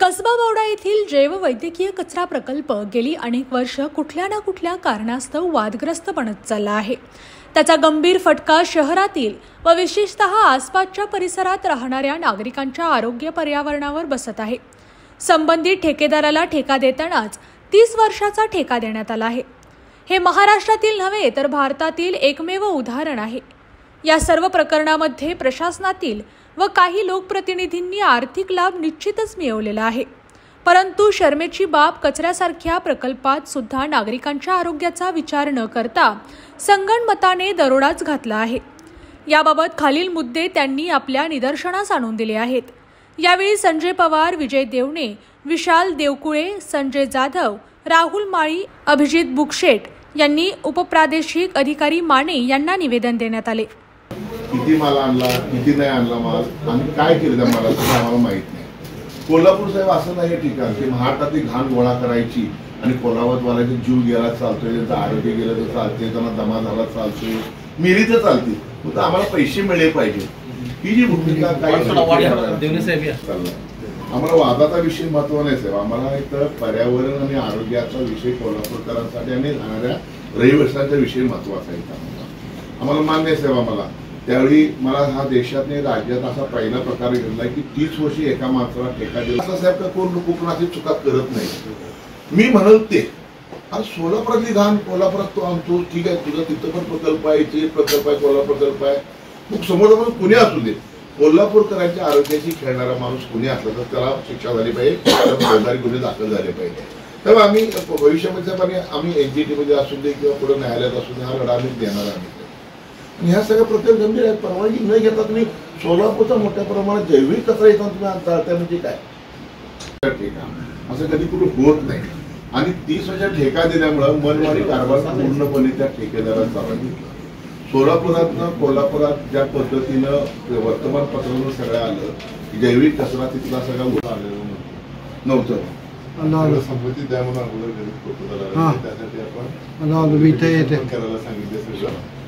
कसबा बावडा येथील जैववैद्यकीय कचरा प्रकल्प गेली अनेक वर्ष कुठल्या ना कुठल्या कारणास्तव वादग्रस्त बनत चालला आहे। त्याचा गंभीर फटका शहरातील व विशेषतः आसपासच्या परिसरात राहणाऱ्या नागरिकांच्या आरोग्य पर्यावरणावर बसत आहे। संबंधित ठेकेदाराला ठेका देतानाच 30 वर्षाचा ठेका देण्यात आला आहे। हे महाराष्ट्रातील नव्हे तर भारतातील एकमेव उदाहरण आहे। या सर्व प्रकरणामध्ये प्रशासनातील व काही लोकप्रतिनिधींनी आर्थिक लाभ निश्चितच मिळवलेला आहे, परंतु शर्मेची बाब कचऱ्यासारख्या प्रकल्पात सुद्धा नागरिकांच्या आरोग्याचा विचार न करता संगनमताने दरोडाच घातला आहे। याबाबत खालील मुद्दे त्यांनी आपल्या निदर्शनास आणून दिले आहेत। यावेळी संजय पवार, विजय देवणे, विशाल देवकुळे, संजय जाधव, राहुल माळी, अभिजित बुकशेट यांनी उपप्रादेशिक अधिकारी माने यांना निवेदन देण्यात आले। किती माल आणला, किती नाही आणला माल आणि काय केलं त्या मालाचं आम्हाला माहित नाही। कोल्हापूर साहेब असं नाही ठिकाण की महाराष्ट्रातली घाण गोळा करायची आणि कोल्हापूरवाल्याचा जीव गेला चालतोय, त्यांचं आरोग्य गेलं तर चालते, त्यांना दमा झाला चालतोय, मिरी तर चालते, फक्त आम्हाला पैसे मिळले पाहिजे ही जी भूमिका काय आम्हाला वादाचा विषय महत्त्व नाही साहेब। आम्हाला इथं पर्यावरण आणि आरोग्याचा विषय कोल्हापूरकरांसाठी आणि राहणाऱ्या रहिवाशांचा विषय महत्त्वाचा आहे। आम्हाला मान्य आहे साहेब। आम्हाला त्यावेळी मला हा देशात नाही राज्यात असा पहिला प्रकार घडला की 30 वर्षी एका माणसाला ठेका दिला। असं साहेब का कोण कोकणाची चुका करत नाही। मी म्हणल ते आज सोलापुरातली घाण कोल्हापुरात तो आणतो, ठीक आहे, तुझा तिथं पण प्रकल्प आहे, ते प्रकल्प आहे, कोल्हापूर प्रकल्प आहे, मग समोर कुणी असू दे, कोल्हापूरकरांच्या आरोग्याशी खेळणारा माणूस कुणी असला तर त्याला शिक्षा झाली पाहिजे, फौजदारी गुन्हे दाखल झाले पाहिजे। तेव्हा आम्ही भविष्यामध्ये आम्ही एनजीटी मध्ये असू दे किंवा पुढे न्यायालयात असू दे हा लढा आम्ही देणार आम्ही। ह्या सगळ्या प्रकल्प गंभीर आहेत। परवानगी न घेता तुम्ही सोलापूरचा मोठ्या प्रमाणात जैविक कचरा येताना तुम्ही आणता, त्या म्हणजे काय ठेका असं कधी कुठे होत नाही। आणि 30 वर्षाचा ठेका दिल्यामुळे मनमानी कारभार पूर्णपणे त्या ठेकेदाराला चालू घेतला। सोलापुरातनं कोल्हापुरात ज्या पद्धतीनं वर्तमानपत्रावर सगळं आलं की जैविक कचरा तिथला सगळा उडा आलेला नव्हतं, संमती द्या म्हणून अगोदर त्यासाठी आपण करायला सांगितले सगळं।